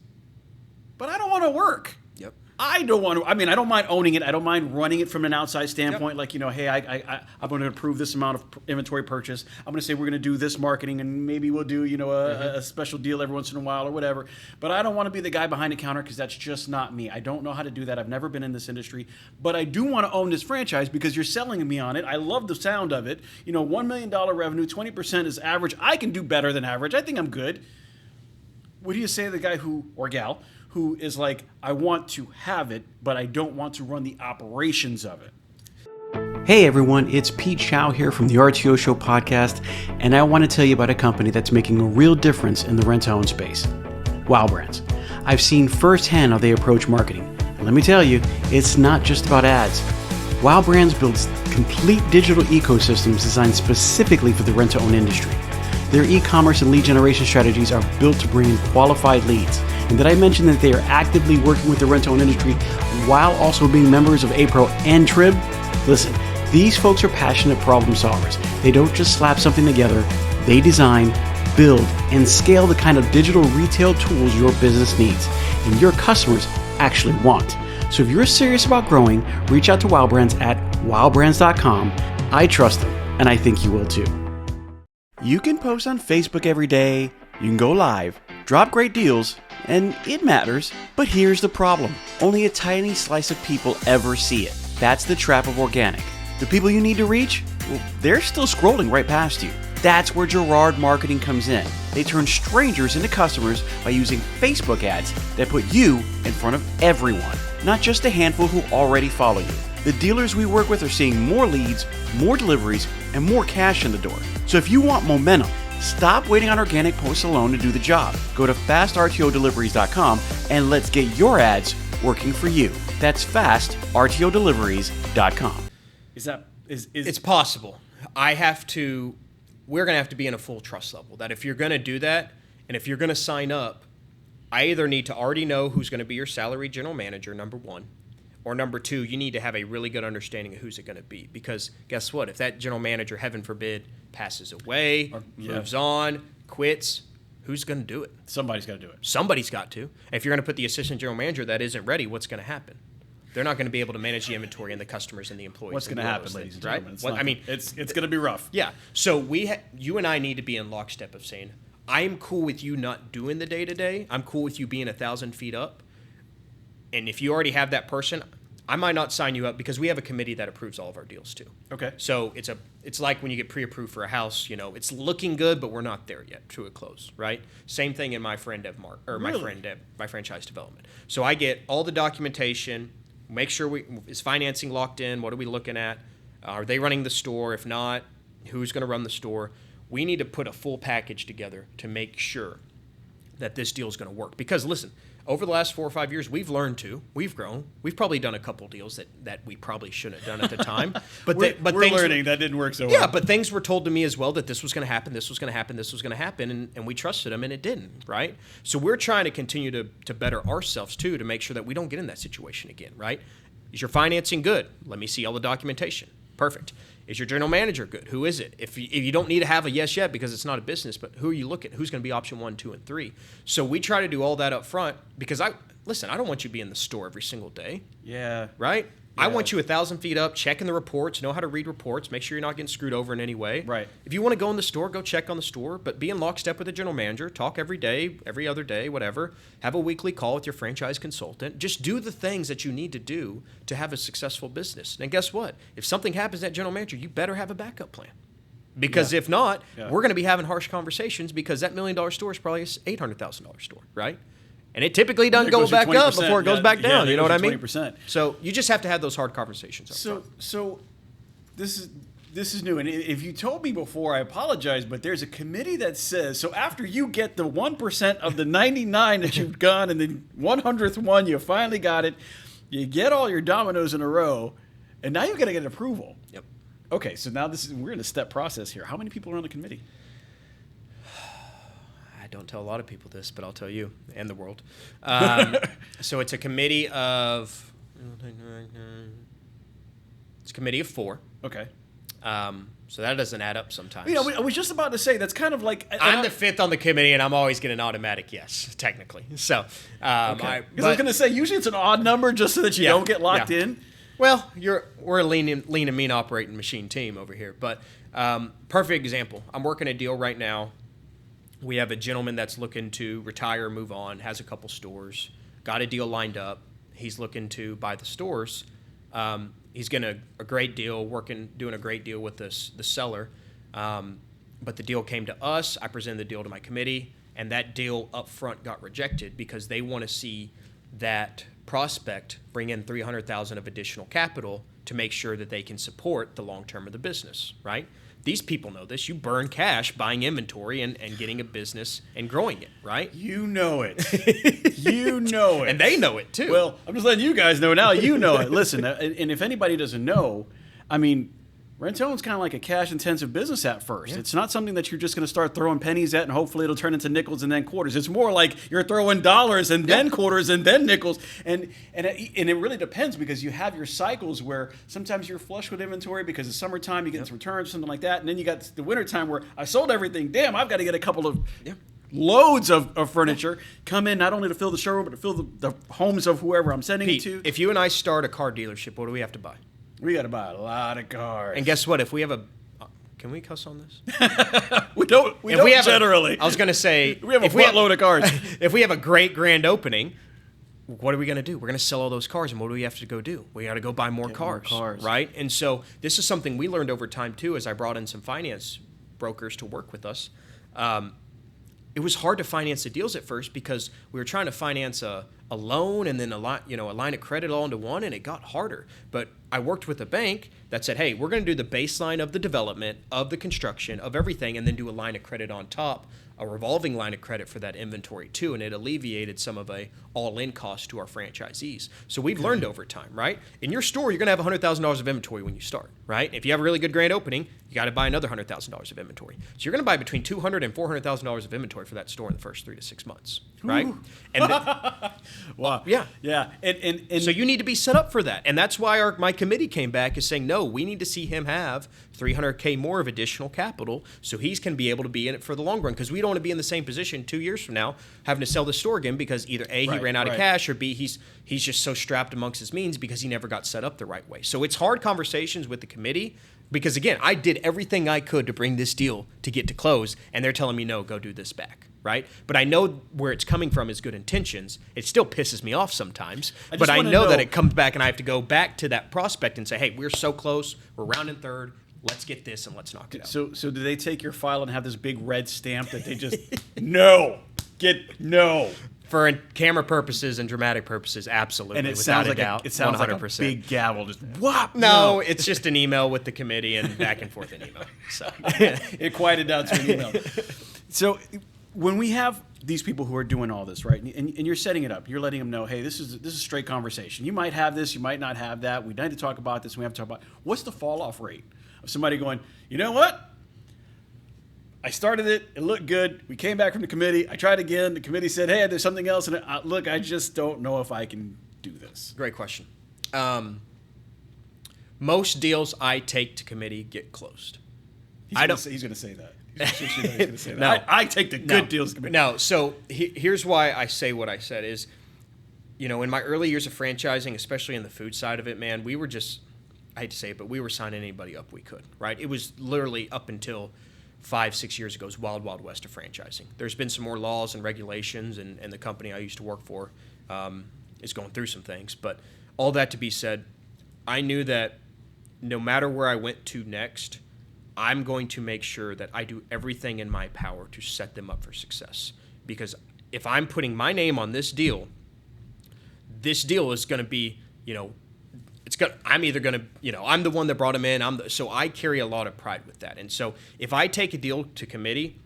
but I don't want to work. Yep. I don't want to. I mean, I don't mind owning it. I don't mind running it from an outside standpoint. Like, hey, I'm going to approve this amount of inventory purchase. I'm going to say we're going to do this marketing, and maybe we'll do, a special deal every once in a while or whatever. But I don't want to be the guy behind the counter because that's just not me. I don't know how to do that. I've never been in this industry. But I do want to own this franchise because you're selling me on it. I love the sound of it. $1 million revenue, 20% is average. I can do better than average. I think I'm good. What do you say to the guy or gal who is like, I want to have it, but I don't want to run the operations of it? Hey everyone, it's Pete Shau here from the RTO Show podcast, and I want to tell you about a company that's making a real difference in the rent-to-own space, Wow Brands. I've seen firsthand how they approach marketing, and let me tell you, it's not just about ads. Wow Brands builds complete digital ecosystems designed specifically for the rent-to-own industry. Their e-commerce and lead generation strategies are built to bring in qualified leads. And did I mention that they are actively working with the rent-to-own industry while also being members of APRO and TRIB? Listen, These folks are passionate problem solvers. They don't just slap something together, they design, build, and scale the kind of digital retail tools your business needs and your customers actually want. So if you're serious about growing, reach out to Wow Brands at wowbrands.com. I trust them, and I think you will too. You can post on Facebook every day, you can go live, drop great deals, and it matters. But here's the problem. Only a tiny slice of people ever see it. That's the trap of organic. The people you need to reach, well, they're still scrolling right past you. That's where Gerard Marketing comes in. They turn strangers into customers by using Facebook ads that put you in front of everyone, not just a handful who already follow you. The dealers we work with are seeing more leads, more deliveries, and more cash in the door. So if you want momentum, stop waiting on organic posts alone to do the job. Go to fastrtodeliveries.com and let's get your ads working for you. That's fastrtodeliveries.com. It's possible. We're going to have to be in a full trust level that if you're going to do that and if you're going to sign up, I either need to already know who's going to be your salary general manager, number one, or number two, you need to have a really good understanding of who's it going to be. Because guess what? If that general manager, heaven forbid, passes away, moves on, quits, who's going to do it? Somebody's got to do it. Somebody's got to. If you're going to put the assistant general manager that isn't ready, what's going to happen? They're not going to be able to manage the inventory and the customers and the employees. What's going to happen, ladies and gentlemen? Right? It's going to be rough. Yeah. So you and I need to be in lockstep of saying, I'm cool with you not doing the day-to-day. I'm cool with you being 1,000 feet up. And if you already have that person, I might not sign you up because we have a committee that approves all of our deals too. Okay. So it's like when you get pre-approved for a house, it's looking good, but we're not there yet to a close, right? Same thing in my friend Dev my franchise development. So I get all the documentation, make sure is financing locked in? What are we looking at? Are they running the store? If not, who's going to run the store? We need to put a full package together to make sure that this deal is going to work. Because listen, over the last 4 or 5 years, we've grown. We've probably done a couple deals that we probably shouldn't have done at the time. But we're learning that didn't work so well. Yeah, but things were told to me as well that this was going to happen, this was going to happen, this was going to happen, and we trusted them, and it didn't, right? So we're trying to continue to better ourselves, too, to make sure that we don't get in that situation again, right? Is your financing good? Let me see all the documentation. Perfect. Is your general manager good? Who is it? If you don't need to have a yes yet because it's not a business, but who are you looking at? Who's going to be option 1, 2, and 3? So we try to do all that up front because I don't want you to be in the store every single day. Yeah. Right? Yeah. I want you 1,000 feet up, checking the reports, know how to read reports, make sure you're not getting screwed over in any way. Right. If you want to go in the store, go check on the store, but be in lockstep with the general manager, talk every day, every other day, whatever. Have a weekly call with your franchise consultant. Just do the things that you need to do to have a successful business. And guess what? If something happens to that general manager, you better have a backup plan. Because if not, we're going to be having harsh conversations because that $1 million store is probably an $800,000 store, right? And it typically doesn't go back up before it goes back down. You know what I mean? 20%. So you just have to have those hard conversations. So this is new. And if you told me before, I apologize. But there's a committee that says so after you get the 1% of the 99 that you've gone, and the 100th one, you finally got it. You get all your dominoes in a row, and now you got to get approval. Yep. Okay. So now we're in a step process here. How many people are on the committee? Don't tell a lot of people this, but I'll tell you and the world. So it's a committee of 4. Okay. So that doesn't add up sometimes. I was just about to say that's kind of like I'm the 5th on the committee, and I'm always getting an automatic yes, technically. So okay. Because I was going to say usually it's an odd number just so that you don't get locked in. Well, we're a lean and mean operating machine team over here, but perfect example. I'm working a deal right now. We have a gentleman that's looking to retire, move on, has a couple stores, got a deal lined up. He's looking to buy the stores. He's getting a great deal, doing a great deal with the seller. But the deal came to us. I presented the deal to my committee, and that deal up front got rejected because they want to see that prospect bring in $300,000 of additional capital to make sure that they can support the long term of the business, right? These people know this. You burn cash buying inventory and getting a business and growing it, right? You know it. You know it. And they know it, too. Well, I'm just letting you guys know now. You know it. Listen, and if anybody doesn't know, I mean, Rent-to-own's kind of like a cash-intensive business at first. Yeah. It's not something that you're just going to start throwing pennies at and hopefully it'll turn into nickels and then quarters. It's more like you're throwing dollars and then quarters and then nickels. And it really depends because you have your cycles where sometimes you're flush with inventory because it's summertime, you get some returns, something like that. And then you got the wintertime where I sold everything. Damn, I've got to get a couple of loads of furniture come in not only to fill the showroom but to fill the homes of whoever I'm sending Pete, it to. if you and I start a car dealership, what do we have to buy? We got to buy a lot of cars. And guess what? If we have a... Can we cuss on this? we don't generally. I was going to say... We have a buttload of cars. If we have a great grand opening, what are we going to do? We're going to sell all those cars, and what do we have to go do? We got to go buy more cars, right? And so this is something we learned over time, too, as I brought in some finance brokers to work with us. It was hard to finance the deals at first because we were trying to finance a loan and then a line of credit all into one, and it got harder. But I worked with a bank that said, hey, we're going to do the baseline of the development, of the construction, of everything, and then do a line of credit on top, a revolving line of credit for that inventory too, and it alleviated some of a all-in cost to our franchisees. So we've learned over time, right? In your store, you're going to have $100,000 of inventory when you start, right? If you have a really good grand opening, you got to buy another $100,000 of inventory. So you're going to buy between $200,000 and $400,000 of inventory for that store in the first 3 to 6 months, right? And wow. Yeah. And so you need to be set up for that. And that's why my committee came back is saying, no, we need to see him have $300K more of additional capital so he's can be able to be in it for the long run, because we don't want to be in the same position 2 years from now having to sell the store again because either A, he ran out of cash, or B, he's just so strapped amongst his means because he never got set up the right way. So it's hard conversations with the committee because, again, I did everything I could to bring this deal to get to close, and they're telling me, no, go do this back. Right? But I know where it's coming from is good intentions. It still pisses me off sometimes. But I know that it comes back and I have to go back to that prospect and say, hey, we're so close. We're rounding third. Let's get this and let's knock it out. So do they take your file and have this big red stamp that they just, no. For camera purposes and dramatic purposes, absolutely. And it without sounds like doubt, it sounds 100%. like a big gavel. Just whop. No, it's just an email with the committee and back and forth in email. So it quieted down to an email. So when we have these people who are doing all this, right, and you're setting it up, you're letting them know, hey, this is a straight conversation. You might have this, you might not have that. We need to talk about this. We have to talk about what's the fall off rate of somebody going, you know what? I started it. It looked good. We came back from the committee. I tried again. The committee said, hey, there's something else. And look, I just don't know if I can do this. Great question. Most deals I take to committee get closed. He's going to say that. He's going to say that. No, I take the good deals to committee. No, so here's why I say what I said is, in my early years of franchising, especially in the food side of it, man, we were just, I hate to say it, but we were signing anybody up we could, right? It was literally up until 5-6 years ago, it was wild west of franchising. There's been some more laws and regulations, and the company I used to work for is going through some things. But all that to be said, I knew that no matter where I went to next, I'm going to make sure that I do everything in my power to set them up for success. Because if I'm putting my name on this deal is going to be, I'm either going to, I'm the one that brought him in. So I carry a lot of pride with that. And so if I take a deal to committee,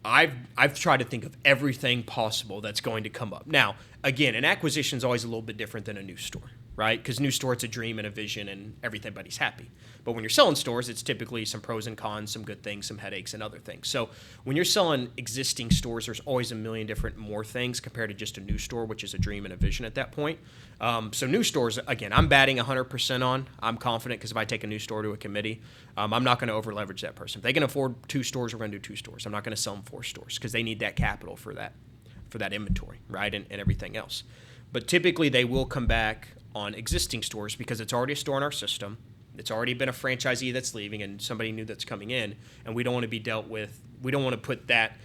I've tried to think of everything possible that's going to come up. Now, again, an acquisition is always a little bit different than a new store, right? Because new store, it's a dream and a vision and everybody's happy. But when you're selling stores, it's typically some pros and cons, some good things, some headaches, and other things. So when you're selling existing stores, there's always a million different more things compared to just a new store, which is a dream and a vision at that point. So new stores, again, I'm batting 100% on. I'm confident because if I take a new store to a committee, I'm not going to over leverage that person. If they can afford 2 stores, we're going to do 2 stores. I'm not going to sell them 4 stores because they need that capital for that inventory, right, and everything else. But typically they will come back on existing stores because it's already a store in our system. It's already been a franchisee that's leaving and somebody new that's coming in, and we don't want to be dealt with. We don't want to put that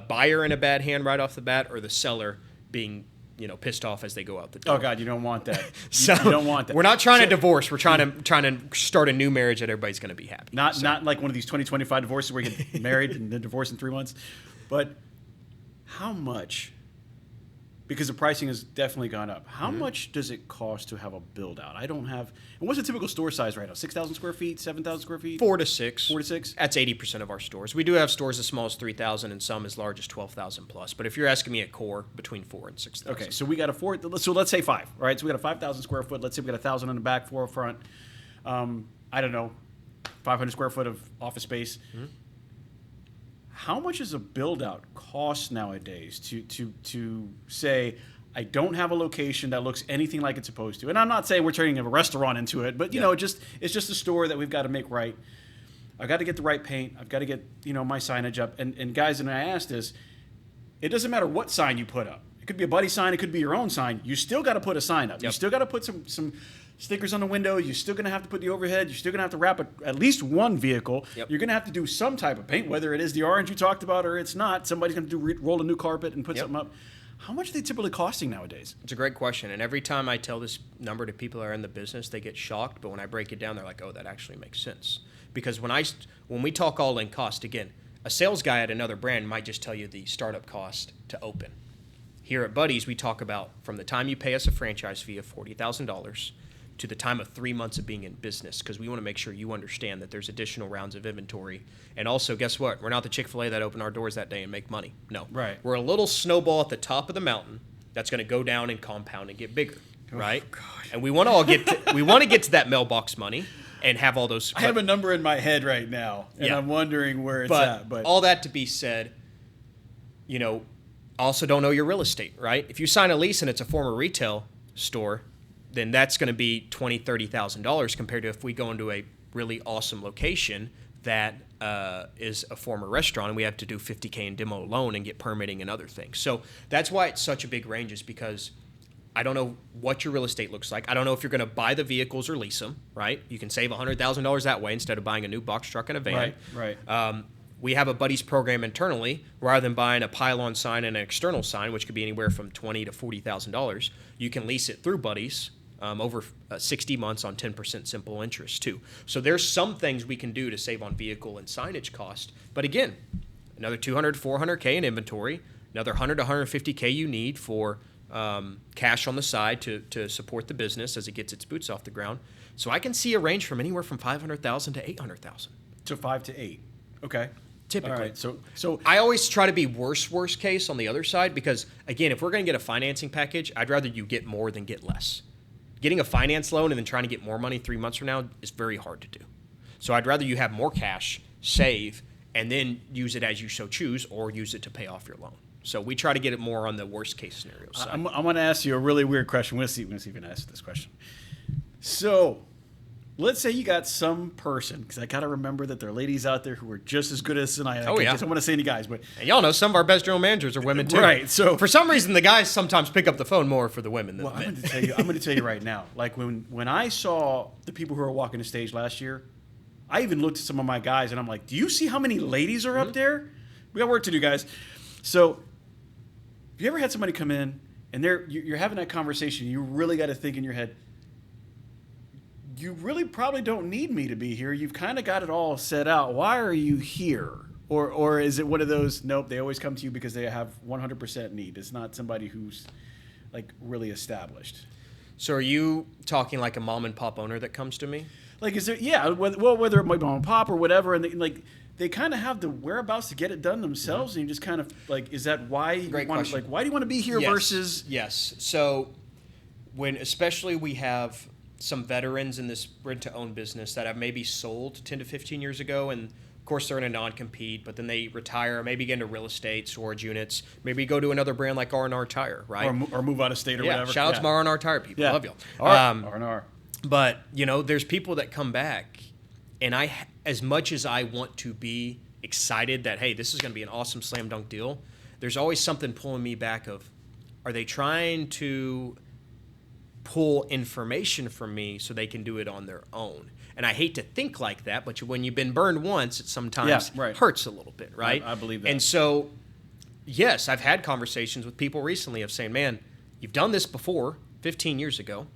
buyer in a bad hand right off the bat, or the seller being pissed off as they go out the door. Oh God, you don't want that. You don't want that. We're not trying to divorce. We're trying to start a new marriage that everybody's going to be happy. Not like one of these 2025 divorces where you get married and then divorced in 3 months. But how much? Because the pricing has definitely gone up. How much does it cost to have a build out? I don't have. And what's a typical store size right now? 6,000 square feet, 7,000 square feet? 4 to 6. 4 to 6. That's 80% of our stores. We do have stores as small as 3,000 and some as large as 12,000 plus. But if you're asking me at core, between 4 and 6,000. Okay, so we got a 4. So let's say 5. Right. So we got a 5,000 square foot. Let's say we got 1,000 on the back, 4 front. I don't know. 500 square foot of office space. Mm-hmm. How much does a build out cost nowadays to say, I don't have a location that looks anything like it's supposed to? And I'm not saying we're turning a restaurant into it, but you know, it's just a store that we've got to make right. I've got to get the right paint. I've got to get, my signage up. And guys, and I asked this, it doesn't matter what sign you put up. It could be a buddy sign. It could be your own sign. You still got to put a sign up. Yep. You still got to put some stickers on the window. You're still going to have to put the overhead. You're still going to have to wrap at least one vehicle. Yep. You're going to have to do some type of paint, whether it is the orange you talked about or it's not. Somebody's going to roll a new carpet and put something up. How much are they typically costing nowadays? It's a great question. And every time I tell this number to people that are in the business, they get shocked. But when I break it down, they're like, oh, that actually makes sense. Because when we talk all-in cost, again, a sales guy at another brand might just tell you the startup cost to open. Here at Buddy's, we talk about from the time you pay us a franchise fee of $40,000 to the time of 3 months of being in business, because we want to make sure you understand that there's additional rounds of inventory. And also, guess what? We're not the Chick-fil-A that open our doors that day and make money. No. Right. We're a little snowball at the top of the mountain that's going to go down and compound and get bigger, right? God. And we want to get to that mailbox money and have all those. I have a number in my head right now, and I'm wondering where it's at. But all that to be said, also don't know your real estate, right? If you sign a lease and it's a former retail store, then that's going to be $20,000, $30,000 compared to if we go into a really awesome location that is a former restaurant and we have to do $50K in demo alone and get permitting and other things. So that's why it's such a big range, is because I don't know what your real estate looks like. I don't know if you're going to buy the vehicles or lease them, right? You can save $100,000 that way instead of buying a new box truck and a van. Right. We have a Buddy's program internally. Rather than buying a pylon sign and an external sign, which could be anywhere from $20,000 to $40,000, you can lease it through Buddy's over 60 months on 10% simple interest too. So there's some things we can do to save on vehicle and signage cost. But again, another $200, $400K in inventory, another $100 to $150K you need for cash on the side to support the business as it gets its boots off the ground. So I can see a range from anywhere from $500,000 to $800,000. To 5 to 8. Okay. Typically. All right, so I always try to be worst case on the other side, because again, if we're going to get a financing package, I'd rather you get more than get less. Getting a finance loan and then trying to get more money 3 months from now is very hard to do. So I'd rather you have more cash, save, and then use it as you so choose, or use it to pay off your loan. So we try to get it more on the worst case scenario side. I'm going to ask you a really weird question. We'll see if you can answer this question. So let's say you got some person, because I got to remember that there are ladies out there who are just as good as I am. Oh, yeah. I don't want to say any guys, but... And y'all know some of our best general managers are women, too. Right, so... For some reason, the guys sometimes pick up the phone more for the women than the men. I'm going to tell you right now. Like, when I saw the people who were walking the stage last year, I even looked at some of my guys, and I'm like, do you see how many ladies are up there? We got work to do, guys. So, have you ever had somebody come in, and you're having that conversation, you really got to think in your head, you really probably don't need me to be here. You've kind of got it all set out. Why are you here? Or is it one of those, nope, they always come to you because they have 100% need. It's not somebody who's like really established. So are you talking like a mom and pop owner that comes to me? Like, is there, yeah, whether it might be mom and pop or whatever, and they kind of have the whereabouts to get it done themselves, and you just kind of like, is that why you want, like, why do you want to be here versus? Yes. So especially we have some veterans in this rent-to-own business that have maybe sold 10 to 15 years ago, and of course they're in a non-compete, but then they retire, maybe get into real estate, storage units, maybe go to another brand like R&R Tire, right? Or move out of state or whatever. Shout out to my R&R Tire people. I love y'all. R&R. But, there's people that come back, and as much as I want to be excited that, hey, this is going to be an awesome slam dunk deal, there's always something pulling me back of, are they trying to pull information from me so they can do it on their own? And I hate to think like that, but when you've been burned once, it sometimes hurts a little bit, right? I believe that. And so, yes, I've had conversations with people recently of saying, man, you've done this before 15 years ago.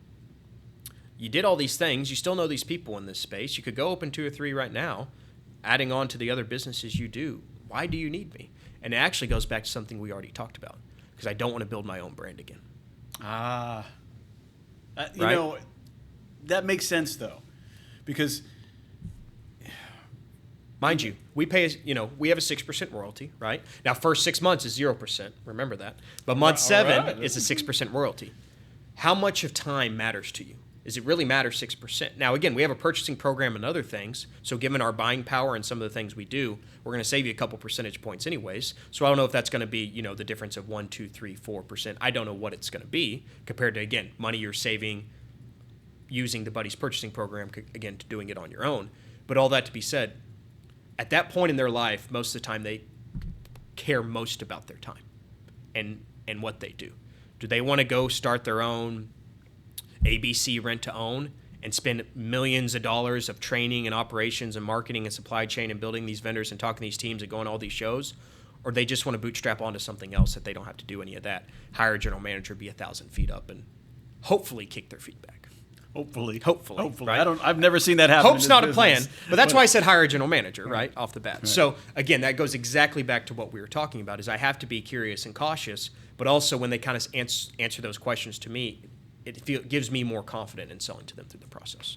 You did all these things. You still know these people in this space. You could go open 2 or 3 right now, adding on to the other businesses you do. Why do you need me? And it actually goes back to something we already talked about, because I don't want to build my own brand again. You know, that makes sense, though, because... Mind you, we pay, we have a 6% royalty, right? Now, first 6 months is 0%. Remember that. But month 7 is a 6% royalty. How much of time matters to you? is it really matters 6%. Now, again, we have a purchasing program and other things. So given our buying power and some of the things we do, we're going to save you a couple percentage points anyways. So I don't know if that's going to be, the difference of 1, 2, 3, 4%. I don't know what it's going to be compared to, again, money you're saving using the Buddy's purchasing program, again, to doing it on your own. But all that to be said, at that point in their life, most of the time they care most about their time and what they do. Do they want to go start their own ABC rent to own and spend millions of dollars of training and operations and marketing and supply chain and building these vendors and talking to these teams and going to all these shows? Or they just want to bootstrap onto something else that they don't have to do any of that, hire a general manager, be 1,000 feet up, and hopefully kick their feet back. Hopefully. Right? I've never seen that happen. Hope's not a plan, but that's why I said hire a general manager, right, off the bat. Right. So, again, that goes exactly back to what we were talking about, is I have to be curious and cautious, but also when they kind of answer those questions to me, it gives me more confidence in selling to them through the process.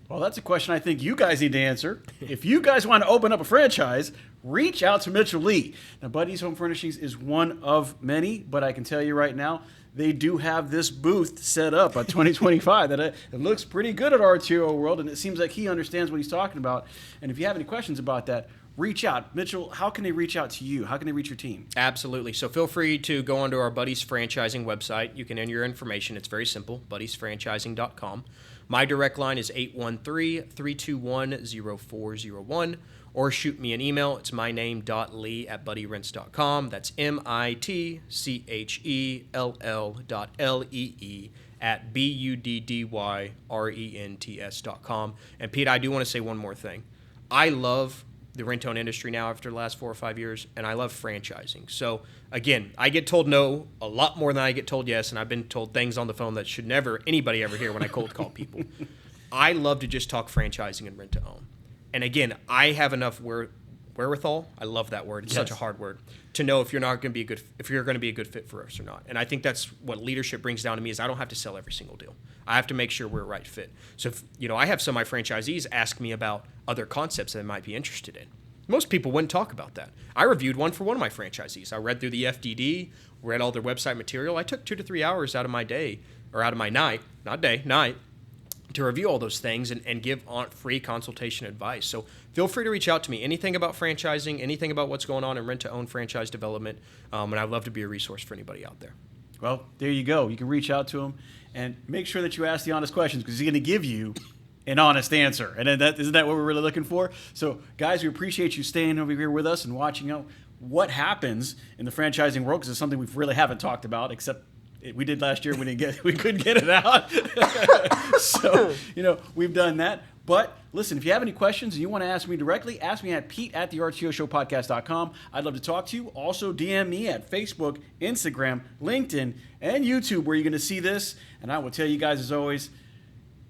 Well, that's a question I think you guys need to answer. If you guys want to open up a franchise, reach out to Mitchell Lee. Now, Buddy's Home Furnishings is one of many, but I can tell you right now, they do have this booth set up at 2025 that it looks pretty good at RTO World, and it seems like he understands what he's talking about. And if you have any questions about that, reach out. Mitchell, how can they reach out to you? How can they reach your team? Absolutely. So feel free to go onto our Buddy's Franchising website. You can enter your information. It's very simple, buddysfranchising.com. My direct line is 813-321-0401, or shoot me an email. It's my name.lee@buddyrents.com. That's MITCHELL.LEE@BUDDYRENTS.com. And Pete, I do want to say one more thing. I love the rent-own industry now after the last 4 or 5 years, and I love franchising. So, again, I get told no a lot more than I get told yes, and I've been told things on the phone that should never anybody ever hear when I cold call people. I love to just talk franchising and rent-to-own. And, again, I have enough wherewithal, I love that word, it's such a hard word, to know if you're going to be a good fit for us or not. And I think that's what leadership brings down to me, is I don't have to sell every single deal. I have to make sure we're a right fit. So, if, I have some of my franchisees ask me about other concepts that they might be interested in. Most people wouldn't talk about that. I reviewed one for one of my franchisees. I read through the FDD, read all their website material. I took 2 to 3 hours out of my day, or out of my night, night, to review all those things and give free consultation advice. So feel free to reach out to me. Anything about franchising, anything about what's going on in rent-to-own franchise development, and I'd love to be a resource for anybody out there. Well, there you go. You can reach out to him and make sure that you ask the honest questions, because he's going to give you an honest answer. And isn't that what we're really looking for? So, guys, we appreciate you staying over here with us and watching out what happens in the franchising world, because it's something we really haven't talked about, except we did last year. We couldn't get it out. So, we've done that. But listen, if you have any questions and you want to ask me directly, ask me at pete@thertoshowpodcast.com. I'd love to talk to you. Also, DM me at Facebook, Instagram, LinkedIn, and YouTube, where you're going to see this. And I will tell you guys, as always,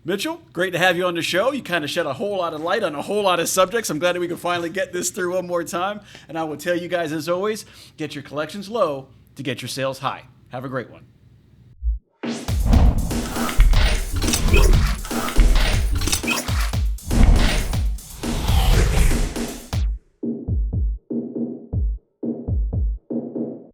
Mitchell, great to have you on the show. You kind of shed a whole lot of light on a whole lot of subjects. I'm glad that we can finally get this through one more time. And I will tell you guys, as always, get your collections low to get your sales high. Have a great one.